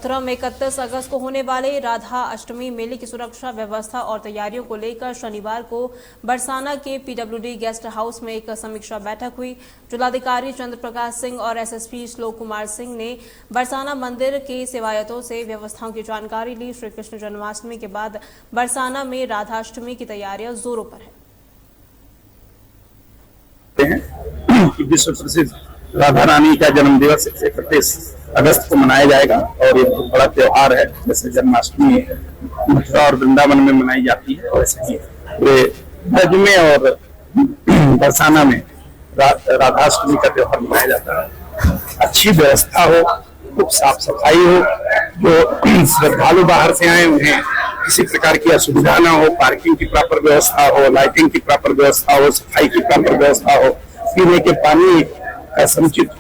मथुरा में 31 अगस्त को होने वाले राधा अष्टमी मेले की सुरक्षा व्यवस्था और तैयारियों को लेकर शनिवार को बरसाना के पीडब्ल्यूडी गेस्ट हाउस में एक समीक्षा बैठक हुई। जिलाधिकारी चंद्र प्रकाश सिंह और एसएसपी श्लोक कुमार सिंह ने बरसाना मंदिर के सेवायतों से व्यवस्थाओं की जानकारी ली। श्री कृष्ण जन्माष्टमी के बाद बरसाना में राधाष्टमी की तैयारियां जोरों पर है। विश्व प्रसिद्ध राधा रानी का जन्म दिवस 31 अगस्त को मनाया जाएगा और ये बहुत बड़ा त्योहार है। जैसे जन्माष्टमी मथुरा और वृंदावन में मनाई जाती है, वैसे ही पूरे ब्रज में और बरसाना में राधाष्टमी का त्योहार मनाया जाता है। अच्छी व्यवस्था हो, खूब साफ सफाई हो, जो श्रद्धालु बाहर से आए उन्हें किसी प्रकार की असुविधा ना हो, पार्किंग की प्रॉपर व्यवस्था हो, लाइटिंग की प्रॉपर व्यवस्था हो, सफाई की प्रॉपर व्यवस्था हो, पीने के पानी का समुचित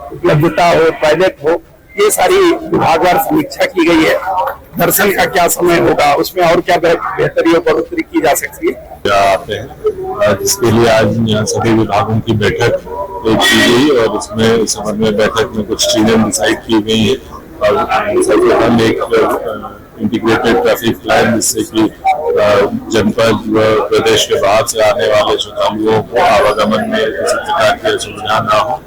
उपलब्धता हो, टॉयलेट हो, ये सारी विभागवार समीक्षा की गई है। दर्शन का क्या समय होगा, उसमें और क्या बेहतरी और बढ़ोतरी की जा सकती है आते हैं, जिसके लिए आज यहाँ सभी विभागों की बैठक की गई और इसमें इस संबंध में बैठक में कुछ चीजें डिसाइड की गई है और सर्वप्रथम एक इंटीग्रेटेड ट्रैफिक प्लान, जिससे कि जनपद व प्रदेश के बाहर से आने वाले श्रद्धालुओं को आवागमन में किसी प्रकार की असुविधा न हो।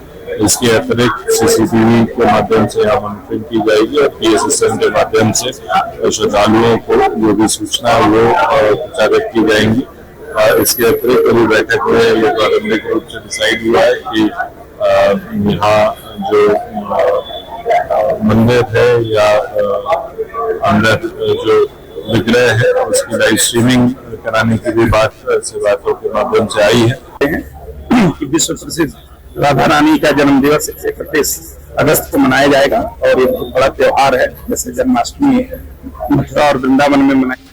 इसके अतिरिक्त सीसीटीवी के माध्यम से यहाँ मॉनिटरिंग की जाएगी और पीएसएसएन के माध्यम से श्रद्धालुओं को जो भी सूचना वो प्रचारित की जाएंगी। इसके अतिरिक्त अभी बैठक में ये प्रारंभिक रूप से डिसाइड हुआ है कि यहाँ जो मंदिर है या अंदर जो विग्रह है उसकी लाइव स्ट्रीमिंग कराने की भी बात सेवाओं के माध्यम से आई है। विश्व प्रसिद्ध राधा रानी का जन्म दिवस 31 अगस्त को मनाया जाएगा और ये बहुत बड़ा त्योहार है। जैसे जन्माष्टमी मथुरा और वृंदावन में मनाई।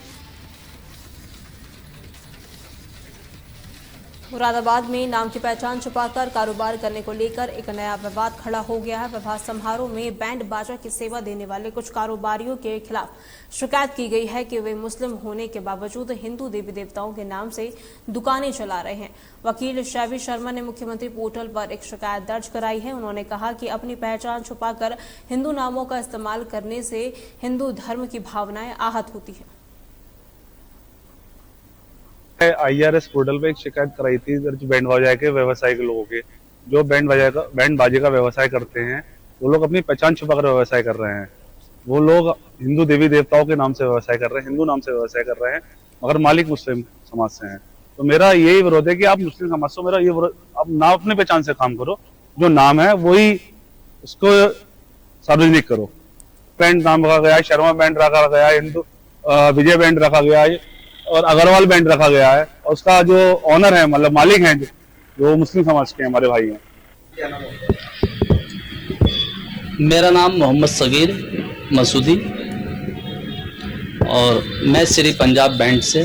मुरादाबाद में नाम की पहचान छुपाकर कारोबार करने को लेकर एक नया विवाद खड़ा हो गया है। विवाह समारोह में बैंड बाजा की सेवा देने वाले कुछ कारोबारियों के खिलाफ शिकायत की गई है कि वे मुस्लिम होने के बावजूद हिंदू देवी देवताओं के नाम से दुकानें चला रहे हैं। वकील शैवी शर्मा ने मुख्यमंत्री पोर्टल पर एक शिकायत दर्ज कराई है। उन्होंने कहा कि अपनी पहचान छुपाकर हिंदू नामों का इस्तेमाल करने से हिंदू धर्म की भावनाएं आहत होती है। आईआरएस पोर्टल पे एक शिकायत कराई थी इधर बैंड बाजा के व्यवसाय के लोगों के, जो बैंड बाजे का व्यवसाय करते हैं वो लोग अपनी पहचान छुपाकर व्यवसाय कर रहे हैं। वो लोग हिंदू देवी देवताओं के नाम से व्यवसाय कर रहे हैं, हिंदू नाम से व्यवसाय कर रहे हैं, मगर मालिक मुस्लिम समाज से हैं। तो मेरा यही विरोध है कि आप मुस्लिम समाज से मेरा ये आप ना अपने पहचान से काम करो, जो नाम है वही उसको सार्वजनिक करो। बैंड नाम रखा गया है, शर्मा बैंड रखा गया है, हिंदू विजय बैंड रखा गया है और अग्रवाल बैंड रखा गया है और उसका जो ऑनर है मतलब मालिक हैं जो मुस्लिम समाज के हमारे भाई हैं। मेरा नाम मोहम्मद सगीर मसूदी और मैं श्री पंजाब बैंड से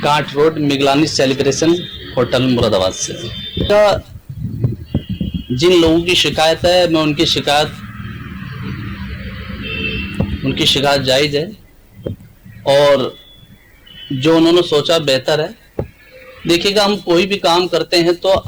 can't road Miglani celebration hotel Moradabad से। जिन लोगों की शिकायत है मैं उनकी शिकायत जायज़ है और जो उन्होंने सोचा बेहतर है। देखिएगा, हम कोई भी काम करते हैं तो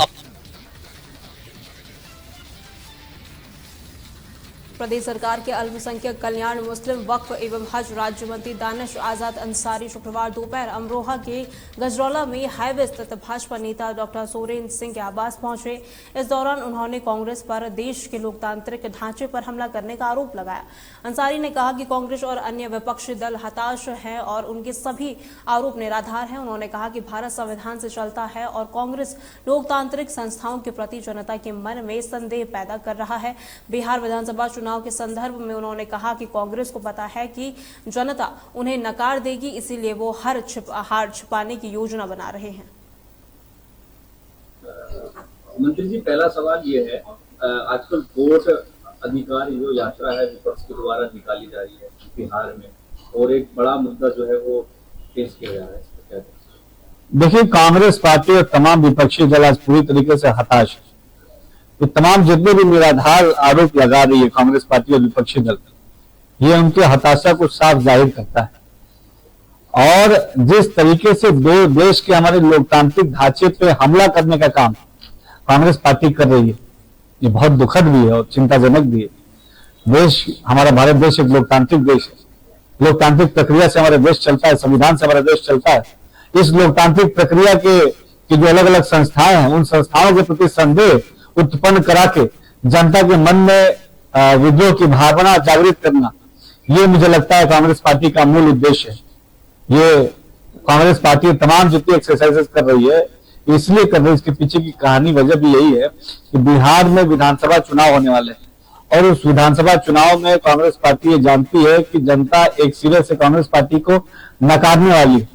प्रदेश सरकार के अल्पसंख्यक कल्याण मुस्लिम वक्फ एवं हज राज्य मंत्री दानिश आजाद अंसारी शुक्रवार दोपहर अमरोहा के गजरौला में हाईवे स्थित भाजपा नेता डॉक्टर सोरेन सिंह के आवास पहुंचे। इस दौरान उन्होंने कांग्रेस पर देश के लोकतांत्रिक ढांचे पर हमला करने का आरोप लगाया। अंसारी ने कहा कि कांग्रेस और अन्य विपक्षी दल हताश हैं और उनके सभी आरोप निराधार हैं। उन्होंने कहा कि भारत संविधान से चलता है और कांग्रेस लोकतांत्रिक संस्थाओं के प्रति जनता के मन में संदेह पैदा कर रहा है। बिहार विधानसभा चुनाव के संदर्भ में उन्होंने कहा कि कांग्रेस को पता है कि जनता उन्हें नकार देगी, इसीलिए वो हार छिपाने की योजना बना रहे हैं। मंत्री जी, पहला सवाल ये है, आजकल वोट अधिकार जो यात्रा है विपक्ष के द्वारा निकाली जा रही है बिहार में और एक बड़ा मुद्दा जो है वो पेश किया जा रहा है। देखिए, कांग्रेस पार्टी और तमाम विपक्षी दल आज पूरी तरीके से हताश है। ये तमाम जितने भी निराधार आरोप लगा रही है कांग्रेस पार्टी और विपक्षी दल, ये उनकी हताशा को साफ जाहिर करता है। और जिस तरीके से देश के हमारे लोकतांत्रिक ढांचे पे हमला करने का काम कांग्रेस पार्टी कर रही है, ये बहुत दुखद भी है और चिंताजनक भी है। देश, हमारा भारत देश एक लोकतांत्रिक देश है। लोकतांत्रिक प्रक्रिया से हमारा देश चलता है, संविधान से हमारा देश चलता है। इस लोकतांत्रिक प्रक्रिया के की जो अलग अलग संस्थाएं हैं, उन संस्थाओं के प्रति संदेह उत्पन्न करा के जनता के मन में विद्रोह की भावना जागृत करना, ये मुझे लगता है कांग्रेस पार्टी का मूल उद्देश्य है। ये कांग्रेस पार्टी तमाम जितनी एक्सरसाइजेस कर रही है इसलिए कर रही है, इसके पीछे की कहानी वजह भी यही है कि बिहार में विधानसभा चुनाव होने वाले हैं और उस विधानसभा चुनाव में कांग्रेस पार्टी ये जानती है कि जनता एक सिरे से कांग्रेस पार्टी को नकारने वाली है।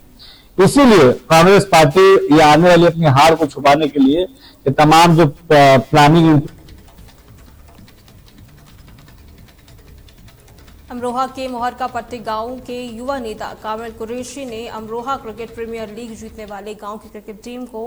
इसीलिए कांग्रेस पार्टी ये आने वाली अपनी हार को छुपाने के लिए ये तमाम जो प्लानिंग। अमरोहा के मोहरका पट्टी गांव के युवा नेता कामिल कुरैशी ने अमरोहा क्रिकेट प्रीमियर लीग जीतने वाले गांव की क्रिकेट टीम को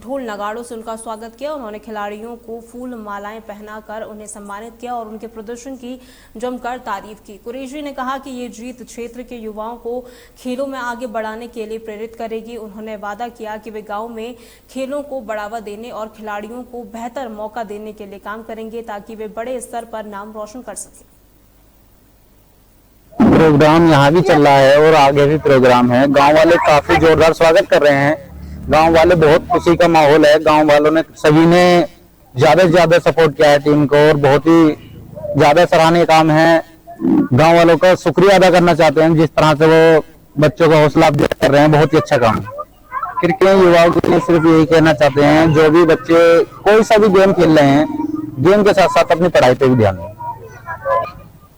ढोल नगाड़ों से उनका स्वागत किया। उन्होंने खिलाड़ियों को फूल मालाएं पहनाकर उन्हें सम्मानित किया और उनके प्रदर्शन की जमकर तारीफ की। कुरैशी ने कहा कि ये जीत क्षेत्र के युवाओं को खेलों में आगे बढ़ाने के लिए प्रेरित करेगी। उन्होंने वादा किया कि वे गाँव में खेलों को बढ़ावा देने और खिलाड़ियों को बेहतर मौका देने के लिए काम करेंगे ताकि वे बड़े स्तर पर नाम रोशन कर सकें। प्रोग्राम यहाँ भी चल रहा है और आगे भी प्रोग्राम है। गांव वाले काफी जोरदार स्वागत कर रहे हैं। गांव वाले बहुत खुशी का माहौल है। गांव वालों ने सभी ने ज्यादा से ज्यादा सपोर्ट किया है टीम को और बहुत ही ज्यादा सराहनीय काम है। गांव वालों का शुक्रिया अदा करना चाहते हैं जिस तरह से वो बच्चों का हौसला अफजाई कर रहे हैं, बहुत ही अच्छा काम है। क्रिकेट युवाओं के लिए सिर्फ यही कहना चाहते हैं, जो भी बच्चे कोई सा भी गेम खेल रहे हैं, गेम के साथ साथ अपनी पढ़ाई पे भी ध्यान दें।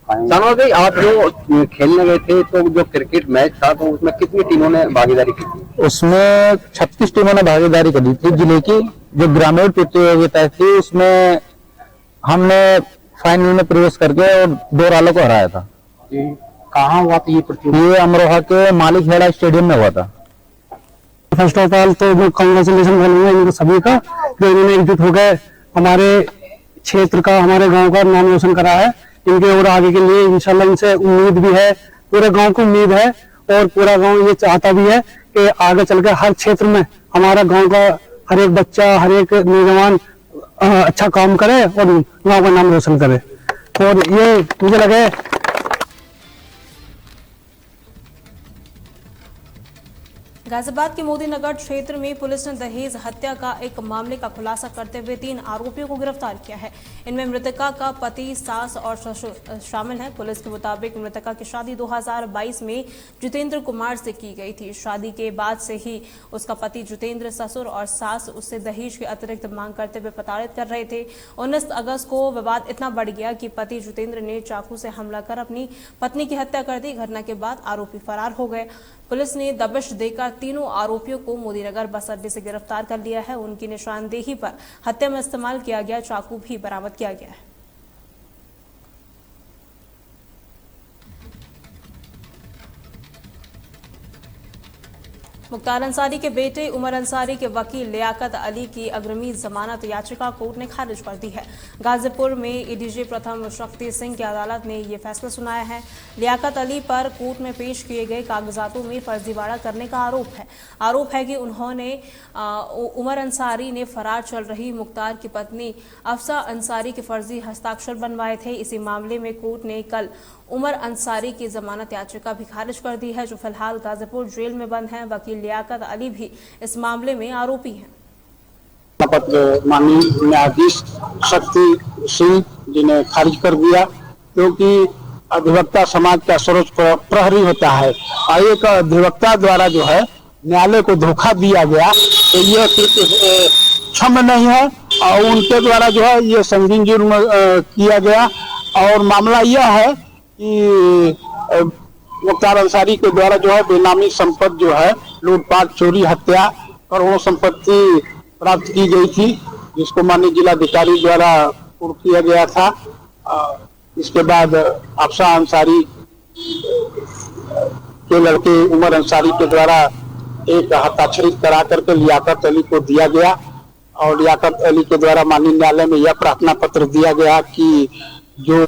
सनोज भाई, आप जो खेलने गए थे तो जो क्रिकेट मैच था तो उसमें कितनी टीमों ने भागीदारी की थी? उसमें 36 टीमों ने भागीदारी करी थी। जिले की जो ग्रामीण प्रतियोगिता थी उसमें हमने फाइनल में प्रवेश करके और 2 रालों को हराया था। कहाँ हुआ था ये प्रतियोगिता? ये अमरोहा के मालिक खेड़ा स्टेडियम में हुआ था। फर्स्ट ऑफ ऑल तो मैं कांग्रेचुलेशन करूंगा इनको सभी का, जो इन्होंने एकजुट होकर हमारे क्षेत्र का, हमारे गांव का नाम रोशन करा है। इनके और आगे के लिए इंशाल्लाह इनसे उम्मीद भी है, पूरे गांव को उम्मीद है और पूरा गांव ये चाहता भी है कि आगे चलकर हर क्षेत्र में हमारा गांव का हर एक बच्चा, हर एक नौजवान अच्छा काम करे और गांव का नाम रोशन करे। और ये मुझे लगे गाजियाबाद के मोदीनगर क्षेत्र में पुलिस ने दहेज हत्या का एक मामले का खुलासा करते हुए 3 आरोपियों को गिरफ्तार किया है। इनमें मृतका का पति, सास और ससुर शामिल हैं। पुलिस के मुताबिक मृतका की शादी 2022 में जितेंद्र कुमार से की गई थी। शादी के बाद से ही उसका पति जितेंद्र, ससुर और सास उससे दहेज के अतिरिक्त मांग करते हुए प्रताड़ित कर रहे थे। 19 अगस्त को विवाद इतना बढ़ गया कि पति जितेंद्र ने चाकू से हमला कर अपनी पत्नी की हत्या कर दी। घटना के बाद आरोपी फरार हो गए। पुलिस ने दबिश देकर तीनों आरोपियों को मोदीनगर बस अड्डे से गिरफ्तार कर लिया है। उनकी निशानदेही पर हत्या में इस्तेमाल किया गया चाकू भी बरामद किया गया है। मुख्तार अंसारी के बेटे उमर अंसारी के वकील लियाकत अली की अग्रिमी जमानत याचिका कोर्ट ने खारिज कर दी है। गाजीपुर में एडीजी प्रथम शक्ति सिंह की अदालत ने यह फैसला सुनाया है। लियाकत अली पर कोर्ट में पेश किए गए कागजातों में फर्जीवाड़ा करने का आरोप है कि उन्होंने उमर अंसारी ने फरार चल रही मुख्तार की पत्नी अफसा अंसारी के फर्जी हस्ताक्षर बनवाए थे। इसी मामले में कोर्ट ने कल उमर अंसारी की जमानत याचिका भी खारिज कर दी है, जो फिलहाल गाजीपुर जेल में बंद हैं। वकील लियाकत अली भी इस मामले में आरोपी हैं। माननीय न्यायाधीश शक्ति सिंह जी ने खारिज कर दिया, क्योंकि अधिवक्ता समाज का सर्वोच्च प्रहरी होता है और एक अधिवक्ता द्वारा जो है न्यायालय को धोखा दिया गया, तो ये क्षम्य नहीं है और उनके द्वारा जो है ये संगीन जुर्म किया गया। और मामला यह है कि मुख्तार अंसारी के द्वारा जो है बेनामी संपत्ति जो है लूटपाट, चोरी, हत्या, करोड़ों संपत्ति प्राप्त की गई थी, जिसको माननीय जिलाधिकारी द्वारा पूर्ण किया गया था। इसके बाद अफसा अंसारी के लड़के उमर अंसारी के द्वारा एक हस्ताक्षरित करा करके लियाकत अली को दिया गया और लियाकत अली के द्वारा माननीय न्यायालय में यह प्रार्थना पत्र दिया गया कि जो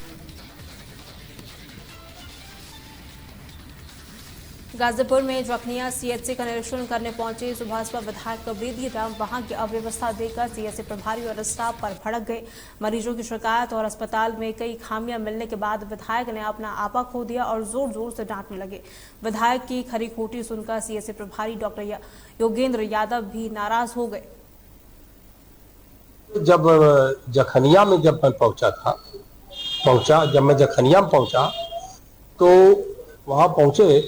गाजीपुर में जखनिया सीएचसी का निरीक्षण करने पहुंचे सुभाषपा विधायक बेदी राम वहां की अव्यवस्था देखकर सीएचसी प्रभारी और स्टाफ पर भड़क गए। मरीजों की शिकायत और अस्पताल में कई खामियां मिलने के बाद विधायक ने अपना आपा खो दिया और जोर जोर से डांटने लगे। विधायक की खरी खोटी सुनकर सीएचसी प्रभारी डॉक्टर योगेंद्र यादव भी नाराज हो गए। जब जखनिया में जब मैं जब मैं जखनिया में पहुंचा तो वहां पहुंचे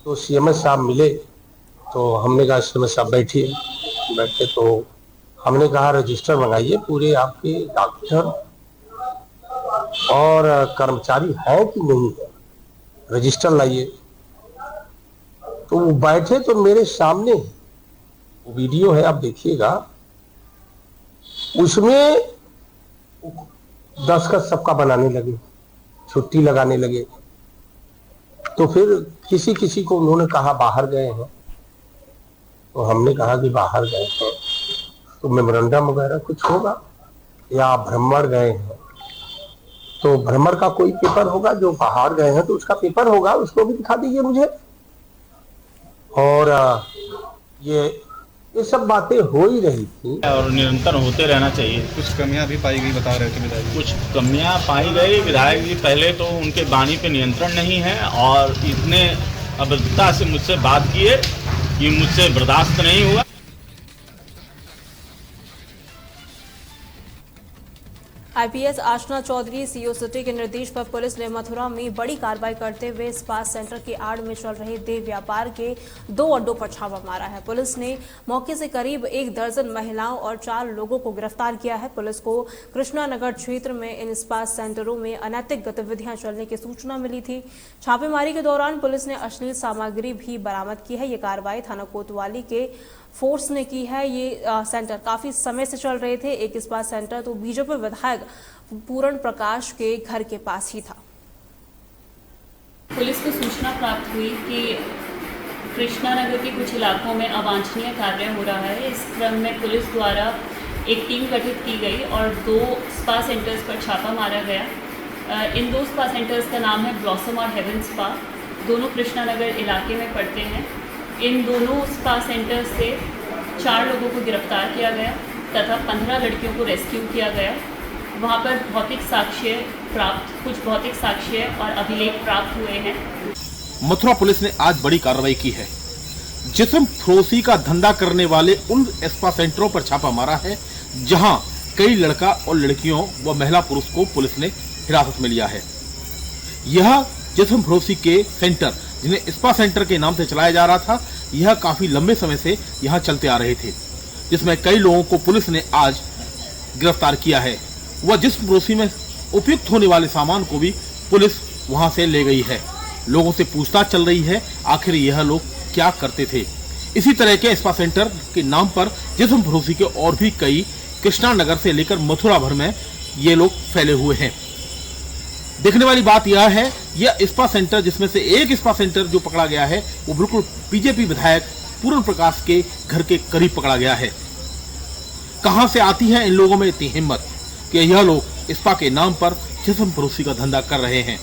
तो सीएमएस साहब मिले, तो हमने कहा सीएमएस साहब बैठे तो हमने कहा रजिस्टर मंगाइए, पूरे आपके डॉक्टर और कर्मचारी हैं कि नहीं, रजिस्टर लाइए। तो वो बैठे तो मेरे सामने वीडियो है, आप देखिएगा, उसमें दस्तखत सबका बनाने लगे, छुट्टी लगाने लगे। तो फिर किसी किसी को उन्होंने कहा बाहर गए हैं, तो हमने कहा कि बाहर गए हैं तो मेमोरेंडम वगैरह कुछ होगा, या भ्रमण गए हैं तो भ्रमण का कोई पेपर होगा, जो बाहर गए हैं तो उसका पेपर होगा, उसको भी दिखा दीजिए मुझे। और ये सब बातें हो ही रही थी और निरंतर होते रहना चाहिए। कुछ कमियां भी पाई गई, बता रहे थे विधायक। कुछ कमियां पाई गई विधायक जी, पहले तो उनके वाणी पे नियंत्रण नहीं है और इतने अभद्रता से मुझसे बात किए कि मुझसे बर्दाश्त नहीं हुआ। आईपीएस आशना चौधरी सीओ सिटी के निर्देश पर पुलिस ने मथुरा में बड़ी कार्रवाई करते हुए स्पा सेंटर की आड़ में चल रहे देह व्यापार के 2 अड्डों पर छापा मारा है। पुलिस ने मौके से करीब 1 दर्जन महिलाओं और 4 लोगों को गिरफ्तार किया है। पुलिस को कृष्णा नगर क्षेत्र में इन स्पा सेंटरों में अनैतिक गतिविधियां चलने की सूचना मिली थी। छापेमारी के दौरान पुलिस ने अश्लील सामग्री भी बरामद की है। ये कार्रवाई थाना कोतवाली के फोर्स ने की है। ये सेंटर काफी समय से चल रहे थे। एक स्पा सेंटर तो बीजेपी विधायक पूर्ण प्रकाश के घर के पास ही था। पुलिस को सूचना प्राप्त हुई कि कृष्णा नगर के कुछ इलाकों में अवांछनीय कार्य हो रहा है। इस क्रम में पुलिस द्वारा एक टीम गठित की गई और 2 स्पा सेंटर्स पर छापा मारा गया। इन 2 स्पा सेंटर्स का नाम है ब्लॉसम और हेवन स्पा, दोनों कृष्णा नगर इलाके में पड़ते हैं। इन दोनों स्पा सेंटर से 4 लोगों को गिरफ्तार किया गया तथा 15 लड़कियों को रेस्क्यू किया गया। वहां पर कुछ भौतिक साक्ष्य और अभिलेख प्राप्त हुए हैं। मथुरा पुलिस ने आज बड़ी कार्रवाई की है। जिस्म फरोशी का धंधा करने वाले उन स्पा सेंटरों पर छापा मारा है जहां कई लड़का और लड़कियों व महिला पुरुष को पुलिस ने हिरासत में लिया है। यह जिस्म फरोशी के सेंटर, जिन्हें स्पा सेंटर के नाम से चलाया जा रहा था, यह काफी लंबे समय से यहां चलते आ रहे थे, जिसमें कई लोगों को पुलिस ने आज गिरफ्तार किया है। वह जिस्म फरोशी में उपयुक्त होने वाले सामान को भी पुलिस वहां से ले गई है। लोगों से पूछताछ चल रही है, आखिर यह लोग क्या करते थे। इसी तरह के स्पा सेंटर के नाम पर जिस्म फरोशी के और भी कई कृष्णा नगर से लेकर मथुरा भर में ये लोग फैले हुए हैं। देखने वाली बात यह है, यह स्पा सेंटर, जिसमें से एक स्पा सेंटर जो पकड़ा गया है वो बिल्कुल बीजेपी विधायक पूर्ण प्रकाश के घर के करीब पकड़ा गया है। कहां से आती है इन लोगों में इतनी हिम्मत कि यह लोग स्पा के नाम पर जिस्म फरोशी का धंधा कर रहे हैं।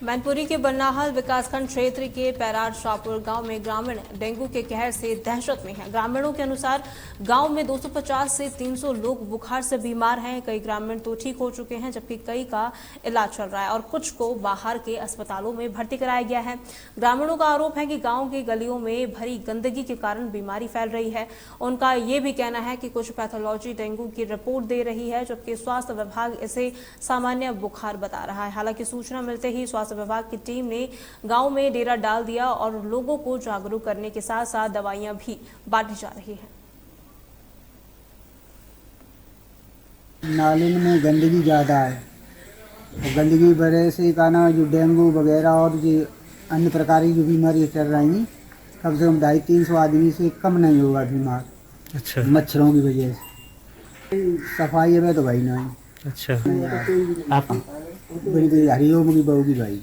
मैनपुरी के बन्नाहल विकासखंड क्षेत्र के पैरार शाहपुर गांव में ग्रामीण डेंगू के कहर से दहशत में हैं। ग्रामीणों के अनुसार गांव में 250 से 300 लोग बुखार से बीमार हैं। कई ग्रामीण तो ठीक हो चुके हैं, जबकि कई का इलाज चल रहा है और कुछ को बाहर के अस्पतालों में भर्ती कराया गया है। ग्रामीणों का आरोप है कि गाँव की गलियों में भरी गंदगी के कारण बीमारी फैल रही है। उनका ये भी कहना है कि कुछ पैथोलॉजी डेंगू की रिपोर्ट दे रही है, जबकि स्वास्थ्य विभाग इसे सामान्य बुखार बता रहा है। हालांकि सूचना मिलते ही स्वास्थ्य विभाग की टीम ने गांव में डेरा डाल दिया और लोगों को जागरूक करने के साथ साथ दवाइयां भी बांटी जा रही हैं। नाले में गंदगी ज़्यादा है और गंदगी वजह से कहना जो डेंगू वगैरह और जो अन्य प्रकार की जो बीमारियाँ चल रही हैं, कम से कम 250-300 आदमी से कम नहीं होगा बीमार। अच्छा। मच्छरों की वजह से सफाई में तो भाई नहीं। अच्छा। आप बड़ी हरिओम की बहू की भाई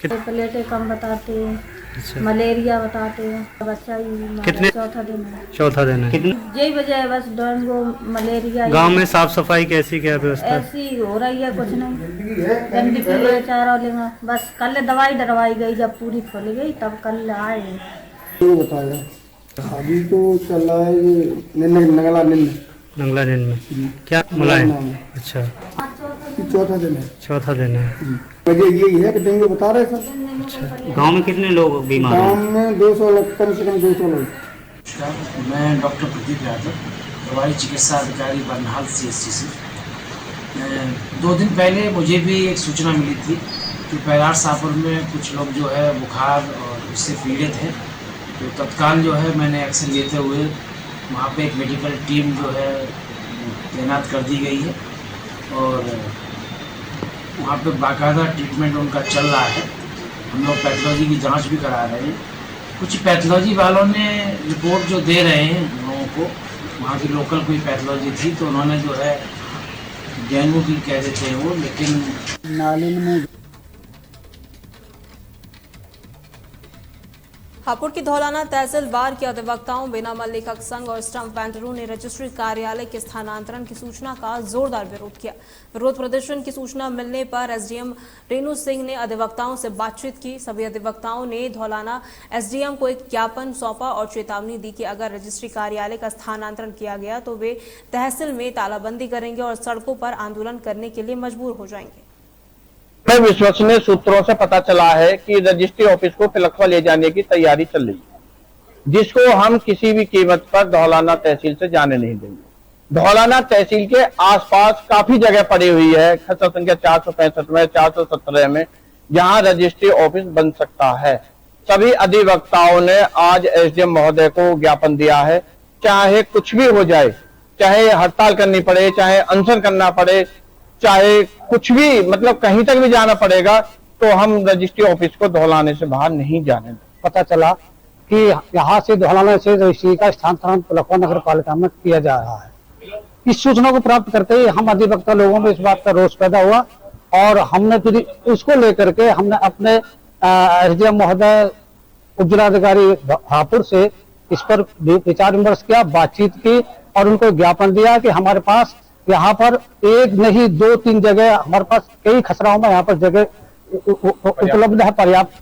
प्लेटें कम बताते हैं, अच्छा। मलेरिया बताते हैं, बच्चा ही कितने- चौथा दिन है। चौथा दिन है। यही वजह है बस, डेंगू मलेरिया। गांव में साफ सफाई कैसी क्या व्यवस्था? ऐसी हो रही है, कुछ नहीं, गंदगी है चारों लेंगे। बस कल दवाई डरवाई गई, जब पूरी खुल गई तब कल आए। बताया अभी तो चल रहा है ये नंगला दिन में क्या मुलायम? अच्छा, चौथा दिन है। चौथा दिन है। वजह यही है कि डेंगू बता रहे सर। अच्छा, गांव में कितने लोग बीमार गांव हैं? में 200 लोग, कम से कम 200 लोग। मैं डॉक्टर प्रदीप यादव, दवाई चिकित्सा अधिकारी बरनाल CSC से। 2 दिन पहले मुझे भी एक सूचना मिली थी कि पैरार शाहपुर में कुछ लोग जो है बुखार और उससे पीड़ित हैं। तो तत्काल जो है मैंने एक्शन लेते हुए वहाँ पे एक मेडिकल टीम जो है तैनात कर दी गई है और वहाँ पे बाकायदा ट्रीटमेंट उनका चल रहा है। हम लोग पैथोलॉजी की जांच भी करा रहे हैं। कुछ पैथोलॉजी वालों ने रिपोर्ट जो दे रहे हैं लोगों को, वहाँ की लोकल कोई पैथोलॉजी थी तो उन्होंने जो है डेंगू की कह देते हैं वो, लेकिन नालिन में हापुड़ की धौलाना तहसील बार के अधिवक्ताओं बिना मल्लिका संघ और स्टंप वेंडरों ने रजिस्ट्री कार्यालय के स्थानांतरण की सूचना का जोरदार विरोध किया। विरोध प्रदर्शन की सूचना मिलने पर SDM रेणु सिंह ने अधिवक्ताओं से बातचीत की। सभी अधिवक्ताओं ने धौलाना SDM को एक ज्ञापन सौंपा और चेतावनी दी कि अगर रजिस्ट्री कार्यालय का स्थानांतरण किया गया तो वे तहसील में तालाबंदी करेंगे और सड़कों पर आंदोलन करने के लिए मजबूर हो जाएंगे। विश्वसनीय सूत्रों से पता चला है कि रजिस्ट्री ऑफिस को तिलकवा ले जाने की तैयारी चल रही है, जिसको हम किसी भी कीमत पर धौलाना तहसील से जाने नहीं देंगे। धौलाना तहसील के आसपास काफी जगह पड़ी हुई है, खसरा संख्या 465 में, 417 में, जहां रजिस्ट्री ऑफिस बन सकता है। सभी अधिवक्ताओं ने आज SDM महोदय को ज्ञापन दिया है, चाहे कुछ भी हो जाए, चाहे हड़ताल करनी पड़े, चाहे अनशन करना पड़े, चाहे कुछ भी, मतलब कहीं तक भी जाना पड़ेगा, तो हम रजिस्ट्री ऑफिस को धौलाने से बाहर नहीं जाने दें। पता चला कि यहाँ से धौलाना से रजिस्ट्री का स्थानांतरण तिलकवा नगर पालिका में किया जा रहा है। इस सूचना को प्राप्त करते ही हम अधिवक्ता लोगों में इस बात का रोष पैदा हुआ और हमने फिर उसको लेकर के हमने अपने SDM महोदय उपजिलाधिकारी हापुड़ से इस पर विचार विमर्श किया, बातचीत की और उनको ज्ञापन दिया कि हमारे पास यहाँ पर एक नहीं 2-3 जगह, हमारे पास कई खसराओं में यहाँ पर जगह उपलब्ध है पर्याप्त।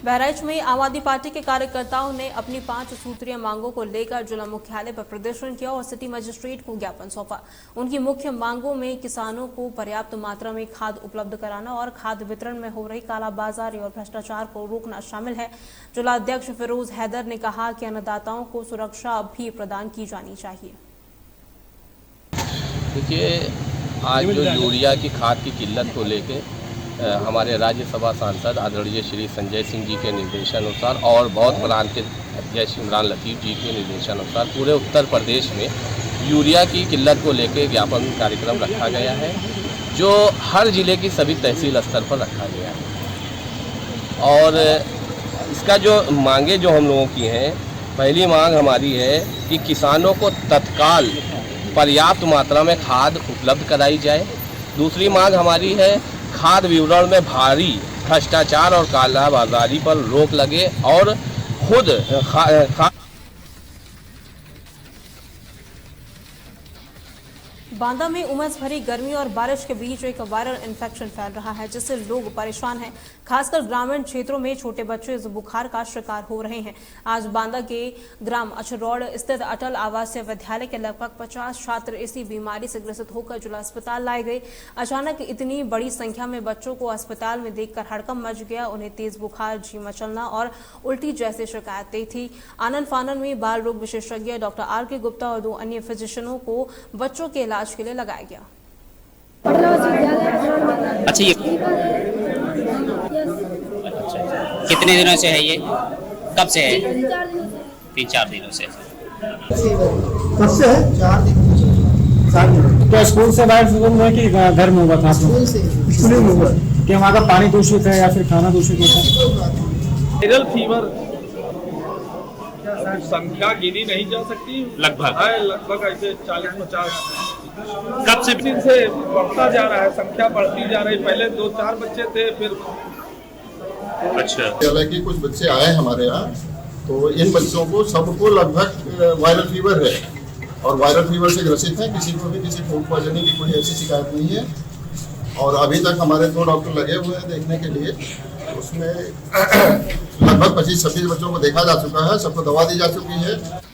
बहराइच में आम आदमी पार्टी के कार्यकर्ताओं ने अपनी 5 सूत्रीय मांगों को लेकर जिला मुख्यालय पर प्रदर्शन किया और सिटी मजिस्ट्रेट को ज्ञापन सौंपा। उनकी मुख्य मांगों में किसानों को पर्याप्त मात्रा में खाद उपलब्ध कराना और खाद वितरण में हो रही कालाबाजारी और भ्रष्टाचार को रोकना शामिल है। जिला अध्यक्ष फिरोज हैदर ने कहा कि अन्नदाताओं को सुरक्षा भी प्रदान की जानी चाहिए। देखिए, आज जो यूरिया की खाद की किल्लत को लेकर हमारे राज्यसभा सांसद आदरणीय श्री संजय सिंह जी के निर्देशानुसार और बहुत बरान के अध्यक्ष इमरान लतीफ़ जी के निर्देशानुसार पूरे उत्तर प्रदेश में यूरिया की किल्लत को लेकर ज्ञापन कार्यक्रम रखा गया है, जो हर जिले की सभी तहसील स्तर पर रखा गया है। और इसका जो मांगे जो हम लोगों की हैं, पहली मांग हमारी है कि किसानों को तत्काल पर्याप्त मात्रा में खाद उपलब्ध कराई जाए। दूसरी मांग हमारी है खाद वितरण में भारी भ्रष्टाचार और कालाबाजारी पर रोक लगे और खुद बांदा में उमस भरी गर्मी और बारिश के बीच एक वायरल इन्फेक्शन फैल रहा है, जिससे लोग परेशान हैं। खासकर ग्रामीण क्षेत्रों में छोटे बच्चे इस बुखार का शिकार हो रहे हैं। आज बांदा के ग्राम अछरौड़ स्थित अटल आवासीय विद्यालय के लगभग 50 छात्र इसी बीमारी से ग्रसित होकर जिला अस्पताल लाए गए। अचानक इतनी बड़ी संख्या में बच्चों को अस्पताल में देखकर हड़कंप मच गया। उन्हें तेज बुखार, जी मचलना और उल्टी जैसी शिकायतें थी। आनंद फानन में बाल रोग विशेषज्ञ डॉक्टर RK गुप्ता और 2 अन्य फिजिशियनों को बच्चों के इलाज के लिए लगाया गया। अच्छा, ये कितने दिनों से है? ये कब से है? 3-4 दिनों से। कब से है? 4 दिन। क्या स्कूल से बाहर हुआ कि घर में हुआ था? स्कूल में हुआ। क्या वहाँ का पानी दूषित है या फिर खाना दूषित होता है? वायरल फीवर संख्या गिनी नहीं जा सकती, लगभग है लगभग ऐसे 40-50। कब से दिन से बढ़ता जा रहा है, संख्या बढ़ती जा रही। पहले 2-4 बच्चे थे, फिर अच्छा। हालांकि कुछ बच्चे आए हमारे यहाँ, तो इन बच्चों को सबको लगभग वायरल फीवर है और वायरल फीवर से ग्रसित है। किसी को भी किसी फूड पॉइजनिंग की कोई ऐसी शिकायत नहीं है। और अभी तक हमारे 2 डॉक्टर लगे हुए हैं देखने के लिए। उसमें लगभग 25-26 बच्चों को देखा जा चुका है, सबको दवा दी जा चुकी है।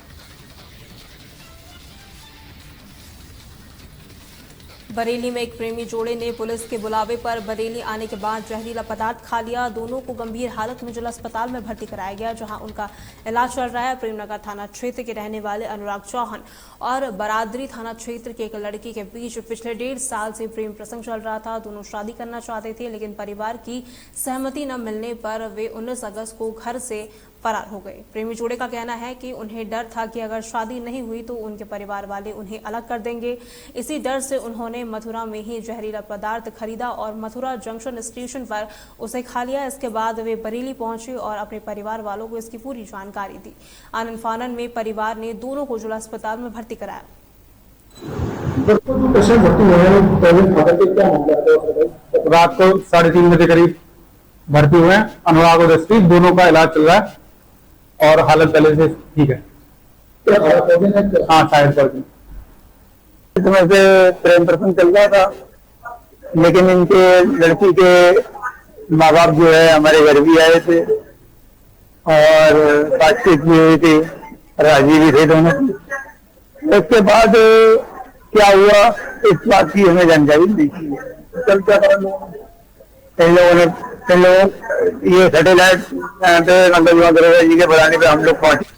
बरेली में एक प्रेमी जोड़े ने पुलिस के बुलावे पर बरेली आने के बाद जहरीला पदार्थ खा लिया। दोनों को गंभीर हालत में जिला अस्पताल में भर्ती कराया गया, जहां उनका इलाज चल रहा है। प्रेमनगर थाना क्षेत्र के रहने वाले अनुराग चौहान और बरादरी थाना क्षेत्र के एक लड़की के बीच पिछले 1.5 साल से प्रेम प्रसंग चल रहा था। दोनों शादी करना चाहते थे, लेकिन परिवार की सहमति न मिलने पर वे 19 अगस्त को घर से फरार हो गए। प्रेमी जोड़े का कहना है कि उन्हें डर था कि अगर शादी नहीं हुई तो उनके परिवार वाले उन्हें अलग कर देंगे। इसी डर से उन्होंने मथुरा में ही जहरीला पदार्थ खरीदा और मथुरा जंक्शन स्टेशन पर उसे खा लिया। इसके बाद वे बरेली पहुंचे और अपने परिवार वालों को इसकी पूरी जानकारी दी। आनन फानन में परिवार ने दोनों को जिला अस्पताल में भर्ती कराया। रात को 3:30 बजे करीब भर्ती हुए हैं। अनुराग और दृष्टि दोनों का इलाज चल रहा है और हालत पहले से ठीक है। हाँ, शायद समय से प्रेम प्रसंग चल रहा था, लेकिन इनके लड़की के माँ बाप जो है हमारे घर भी आए थे और बातचीत भी हुई थी, राजी भी थे दोनों। उसके बाद क्या हुआ इस बात की हमें जानकारी नहीं थी। चलता था इन लोगों ये सैटेलाइट पे नंदन जी के बढ़ाने पे हम लोग पहुंचे।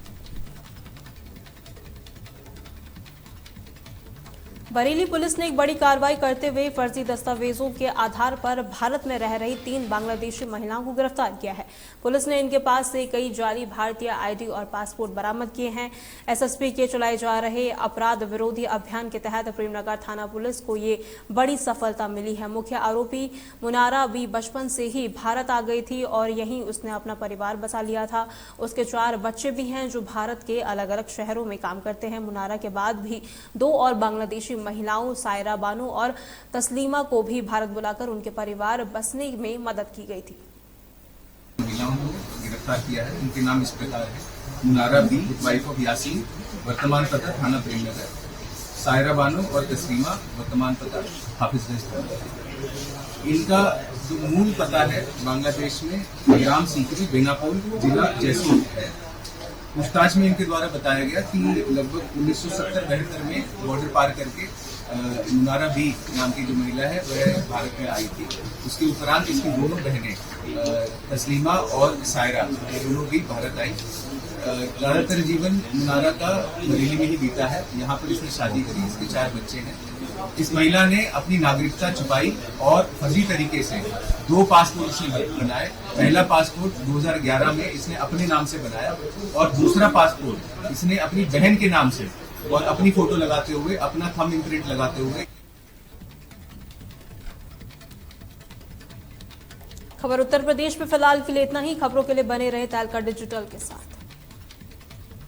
बरेली पुलिस ने एक बड़ी कार्रवाई करते हुए फर्जी दस्तावेजों के आधार पर भारत में रह रही 3 बांग्लादेशी महिलाओं को गिरफ्तार किया है। पुलिस ने इनके पास से कई जाली भारतीय आईडी और पासपोर्ट बरामद किए हैं। एसएसपी के चलाए जा रहे अपराध विरोधी अभियान के तहत प्रेमनगर थाना पुलिस को ये बड़ी सफलता मिली है। मुख्य आरोपी मुनारा भी बचपन से ही भारत आ गई थी और यहीं उसने अपना परिवार बसा लिया था। उसके 4 बच्चे भी हैं जो भारत के अलग अलग शहरों में काम करते हैं। मुनारा के बाद भी 2 और बांग्लादेशी महिलाओं सायरा बानो और तस्लीमा को भी भारत बुलाकर उनके परिवार बसने में मदद की गई थी। महिलाओं को गिरफ्तार किया है। उनके नाम इस प्रकार है: मुनारा बी वाइफ ऑफ यासीन, वर्तमान पता थाना प्रेमनगर; सायरा बानो और तस्लीमा, वर्तमान पता हाफिजगंज। इनका जो मूल पता है बांग्लादेश में ग्राम सीकरी, बेनापोल, जिला जैसलमेर है। पूछताछ में इनके द्वारा बताया गया कि लगभग 1970-72 में बॉर्डर पार करके मुनारा बी नाम की जो महिला है वह भारत में आई थी। उसके उपरांत इसकी दोनों बहनें तस्लीमा और सायरा दोनों भी भारत आई। ज़्यादातर जीवन मुनारा का बरेली में ही बीता है। यहाँ पर इसने शादी करी, इसके 4 बच्चे हैं। इस महिला ने अपनी नागरिकता छुपाई और फर्जी तरीके से 2 पासपोर्ट इसने बनाए। पहला पासपोर्ट 2011 में इसने अपने नाम से बनाया और दूसरा पासपोर्ट इसने अपनी बहन के नाम से और अपनी फोटो लगाते हुए, अपना थंब इम्प्रिंट लगाते हुए। खबर उत्तर प्रदेश में फिलहाल के लिए इतना ही। खबरों के लिए बने रहे तहलका डिजिटल के साथ।